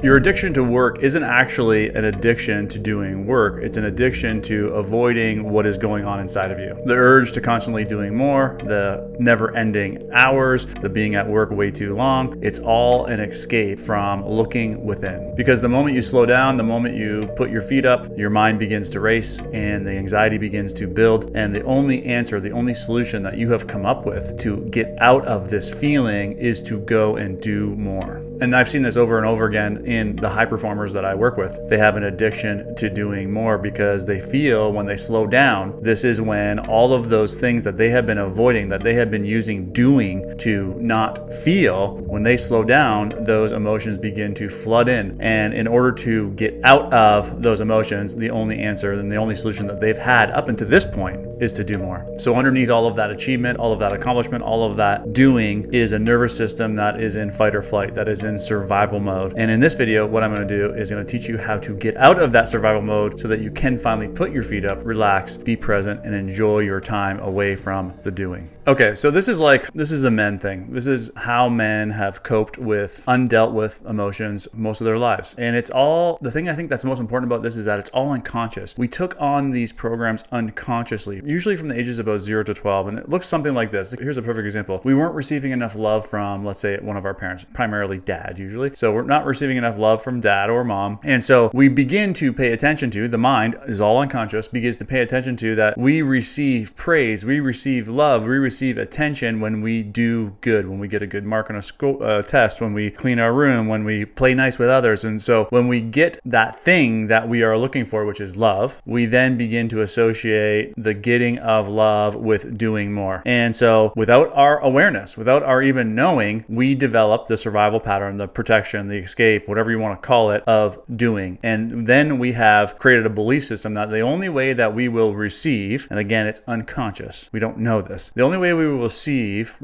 Your addiction to work isn't actually an addiction to doing work. It's an addiction to avoiding what is going on inside of you. The urge to constantly doing more, the never-ending hours, the being at work way too long, it's all an escape from looking within. Because the moment you slow down, the moment you put your feet up, your mind begins to race and the anxiety begins to build. And the only answer, the only solution that you have come up with to get out of this feeling is to go and do more. And I've seen this over and over again in the high performers that I work with. They have an addiction to doing more because they feel when they slow down, this is when all of those things that they have been avoiding, that they have been using doing to not feel, when they slow down, those emotions begin to flood in. And in order to get out of those emotions, the only answer and the only solution that they've had up until this point is to do more. So underneath all of that achievement, all of that accomplishment, all of that doing is a nervous system that is in fight or flight, that is in survival mode. And in this video, what I'm going to do is going to teach you how to get out of that survival mode so that you can finally put your feet up, relax, be present, and enjoy your time away from the doing. Okay, so this is a men thing. This is how men have coped with undealt with emotions most of their lives. And it's all, the thing I think that's most important about this is that it's all unconscious. We took on these programs unconsciously, usually from the ages of about 0 to 12. And it looks something like this. Here's a perfect example. We weren't receiving enough love from, let's say, one of our parents, primarily dad usually. So we're not receiving enough love from dad or mom. And so we begin to pay attention to, the mind is all unconscious, begins to pay attention to that we receive praise, we receive love, we receive attention when we do good, when we get a good mark on a test, when we clean our room, when we play nice with others. And so when we get that thing that we are looking for, which is love, we then begin to associate the getting of love with doing more. And so without our awareness, without our even knowing, we develop the survival pattern, the protection, the escape, whatever you want to call it, of doing. And then we have created a belief system that the only way that we will receive, and again, it's unconscious, we don't know this, the only way we will receive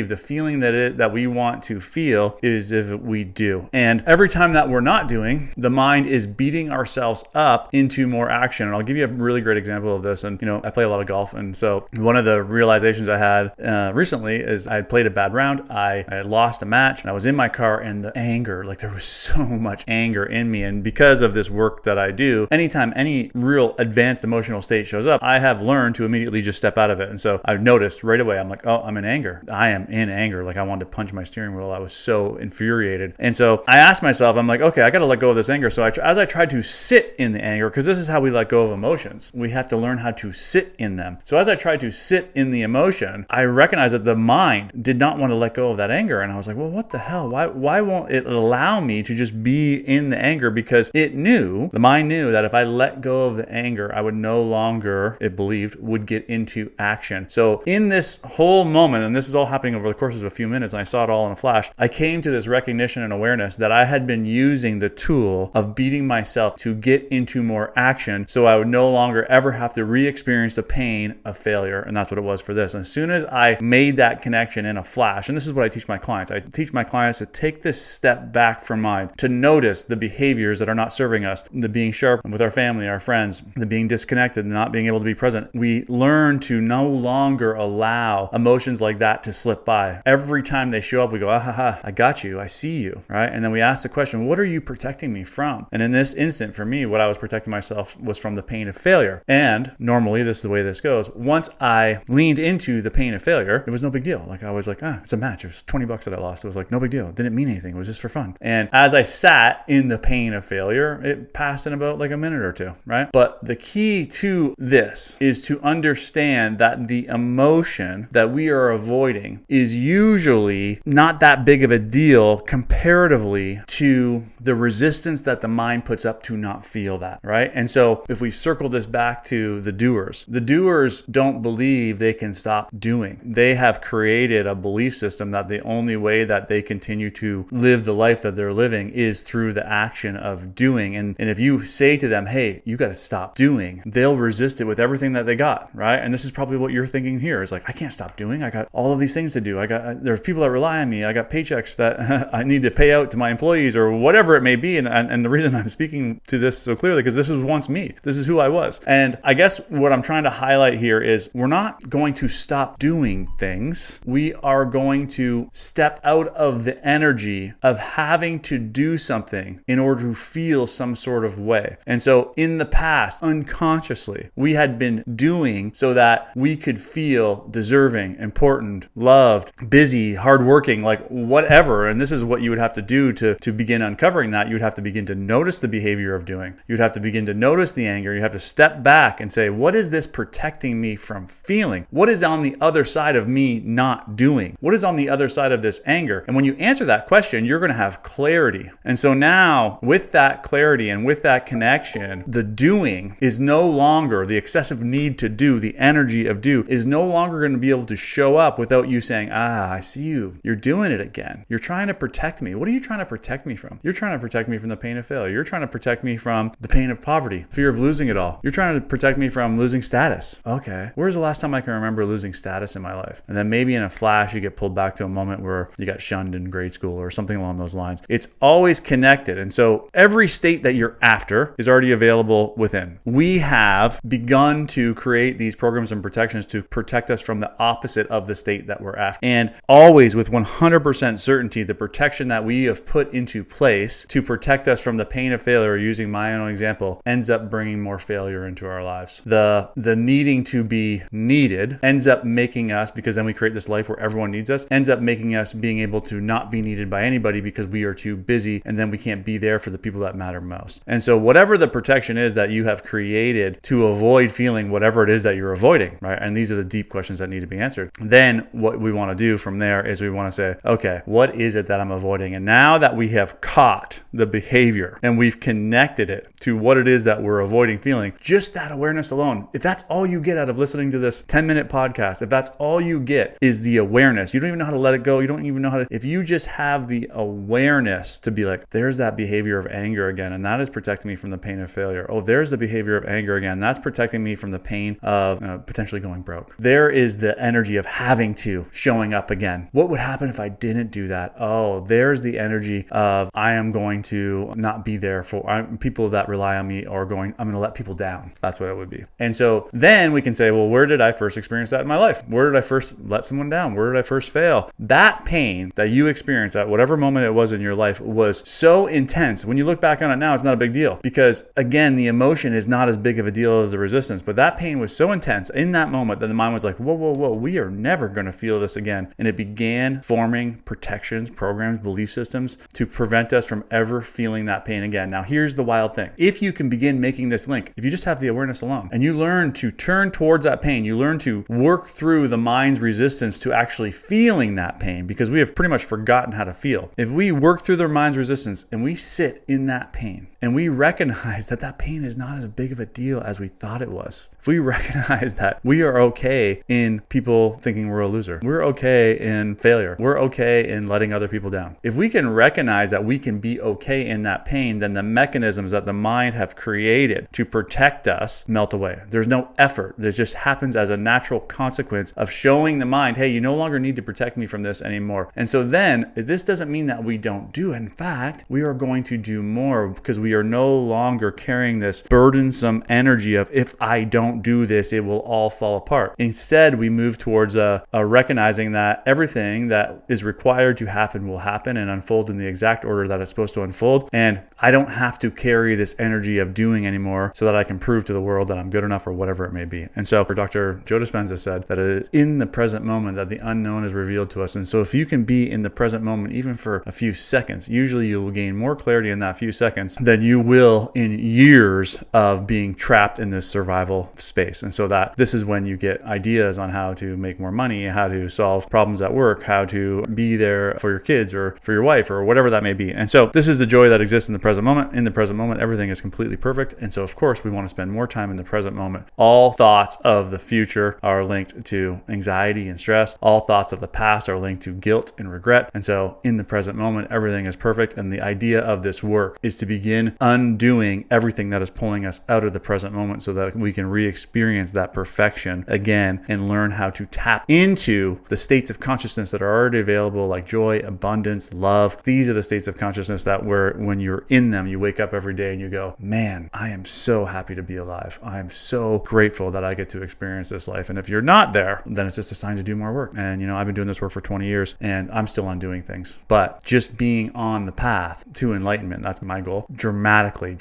the feeling that we want to feel is if we do. And every time that we're not doing, the mind is beating ourselves up into more action. And I'll give you a really great example of this. And I play a lot of golf, and so one of the realizations I had recently is I had played a bad round. I had lost a match, and I was in my car, and the anger, there was so much anger in me. And because of this work that I do, anytime any real advanced emotional state shows up, I have learned to immediately just step out of it. And so I've noticed right away, I'm like, oh, I'm in anger. I am in anger. I wanted to punch my steering wheel. I was so infuriated. And so I asked myself, I'm like, okay, I got to let go of this anger. So as I tried to sit in the anger, because this is how we let go of emotions, we have to learn how to sit in them. So as I tried to sit in the emotion, I recognized that the mind did not want to let go of that anger. And I was like, well, what the hell? Why won't it allow me to just be in the anger? Because the mind knew that if I let go of the anger, I would no longer, it believed, would get into action. So in this whole moment, and this is all happening over the course of a few minutes, and I saw it all in a flash, I came to this recognition and awareness that I had been using the tool of beating myself to get into more action, so I would no longer ever have to re-experience the pain of failure. And that's what it was for this. And as soon as I made that connection in a flash, and this is what I teach my clients. I teach my clients to take this step back from mind, to notice the behaviors that are not serving us, the being sharp with our family, our friends, the being disconnected, not being able to be present. We learn to no longer allow emotions like that to slip by. Every time they show up, we go, I got you, I see you, right? And then we ask the question, what are you protecting me from? And in this instant, for me, what I was protecting myself was from the pain of failure. And normally, this is the way this goes. Once I leaned into the pain of failure, it was no big deal. I was like, it's a match. It was $20 that I lost. It was no big deal. It didn't mean anything. It was just for fun. And as I sat in the pain of failure, it passed in about a minute or two, right? But the key to this is to understand that the emotion that we are avoiding is usually not that big of a deal comparatively to the resistance that the mind puts up to not feel that, right? And so if we circle this back to the doers don't believe they can stop doing. They have created a belief system that the only way that they continue to live the life that they're living is through the action of doing. And if you say to them, hey, you got to stop doing, they'll resist it with everything that they got, right? And this is probably what you're thinking here is I can't stop doing. I got all of these things to do. There's people that rely on me. I got paychecks that I need to pay out to my employees or whatever it may be. And the reason I'm speaking to this so clearly, because this was once me. This is who I was. And I guess what I'm trying to highlight here is we're not going to stop doing things. We are going to step out of the energy energy of having to do something in order to feel some sort of way. And so in the past, unconsciously, we had been doing so that we could feel deserving, important, loved, busy, hardworking, like whatever. And this is what you would have to do to begin uncovering that. You would have to begin to notice the behavior of doing. You'd have to begin to notice the anger. You have to step back and say, what is this protecting me from feeling? What is on the other side of me not doing? What is on the other side of this anger? And when you answer that question, you're going to have clarity. And so now with that clarity and with that connection, the doing is no longer the excessive need to do, the energy of do is no longer going to be able to show up without you saying, I see you. You're doing it again. You're trying to protect me. What are you trying to protect me from? You're trying to protect me from the pain of failure. You're trying to protect me from the pain of poverty, fear of losing it all. You're trying to protect me from losing status. Okay. Where's the last time I can remember losing status in my life? And then maybe in a flash, you get pulled back to a moment where you got shunned in grade school or something along those lines. It's always connected. And so every state that you're after is already available within. We have begun to create these programs and protections to protect us from the opposite of the state that we're after. And always with 100% certainty, the protection that we have put into place to protect us from the pain of failure, using my own example, ends up bringing more failure into our lives. The needing to be needed ends up making us, because then we create this life where everyone needs us, ends up making us being able to not be needed by anybody because we are too busy, and then we can't be there for the people that matter most. And so whatever the protection is that you have created to avoid feeling whatever it is that you're avoiding, right? And these are the deep questions that need to be answered. Then what we want to do from there is we want to say, okay, what is it that I'm avoiding? And now that we have caught the behavior and we've connected it to what it is that we're avoiding feeling, just that awareness alone, if that's all you get out of listening to this 10-minute podcast, if that's all you get is the awareness, you don't even know how to let it go. You don't even know how to, if you just have the awareness to be like, there's that behavior of anger again, and that is protecting me from the pain of failure. Oh, there's the behavior of anger again. That's protecting me from the pain of potentially going broke. There is the energy of having to showing up again. What would happen if I didn't do that? Oh, there's the energy of I am going to not be there for people that rely on me, or I'm going to let people down. That's what it would be. And so then we can say, well, where did I first experience that in my life? Where did I first let someone down? Where did I first fail? That pain that you experienced at whatever moment it was in your life was so intense. When you look back on it now, it's not a big deal, because again, the emotion is not as big of a deal as the resistance, but that pain was so intense in that moment that the mind was like, whoa, we are never going to feel this again. And it began forming protections, programs, belief systems to prevent us from ever feeling that pain again. Now, here's the wild thing. If you can begin making this link, if you just have the awareness alone and you learn to turn towards that pain, you learn to work through the mind's resistance to actually feeling that pain, because we have pretty much forgotten how to feel. If we work through their mind's resistance and we sit in that pain and we recognize that that pain is not as big of a deal as we thought it was, if we recognize that we are okay in people thinking we're a loser, we're okay in failure, we're okay in letting other people down. If we can recognize that we can be okay in that pain, then the mechanisms that the mind have created to protect us melt away. There's no effort. It just happens as a natural consequence of showing the mind, hey, you no longer need to protect me from this anymore. And so then this doesn't mean that we don't do it. In fact, we are going to do more, because we are no longer carrying this burdensome energy of, if I don't do this, it will all fall apart. Instead, we move towards a recognizing that everything that is required to happen will happen and unfold in the exact order that it's supposed to unfold. And I don't have to carry this energy of doing anymore so that I can prove to the world that I'm good enough, or whatever it may be. And so Dr. Joe Dispenza said that it is in the present moment that the unknown is revealed to us. And so if you can be in the present moment, even for a few seconds, usually you will gain more clarity in that few seconds than you will in years of being trapped in this survival space. And so that this is when you get ideas on how to make more money, how to solve problems at work, how to be there for your kids or for your wife or whatever that may be. And so this is the joy that exists in the present moment. In the present moment, everything is completely perfect. And so of course we want to spend more time in the present moment. All thoughts of the future are linked to anxiety and stress. All thoughts of the past are linked to guilt and regret. And so in the present moment, everything is perfect. And the idea of this work is to begin undoing everything that is pulling us out of the present moment so that we can re-experience that perfection again and learn how to tap into the states of consciousness that are already available, like joy, abundance, love. These are the states of consciousness that when you're in them, you wake up every day and you go, man, I am so happy to be alive. I am so grateful that I get to experience this life. And if you're not there, then it's just a sign to do more work. And I've been doing this work for 20 years and I'm still undoing things. But just being on the path to enlightenment, that's my goal, dramatically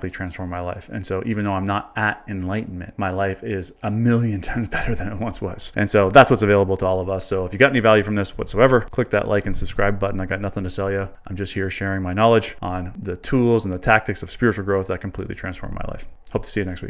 transformed my life. And so even though I'm not at enlightenment, my life is a million times better than it once was. And so that's what's available to all of us. So if you got any value from this whatsoever, click that like and subscribe button. I got nothing to sell you. I'm just here sharing my knowledge on the tools and the tactics of spiritual growth that completely transformed my life. Hope to see you next week.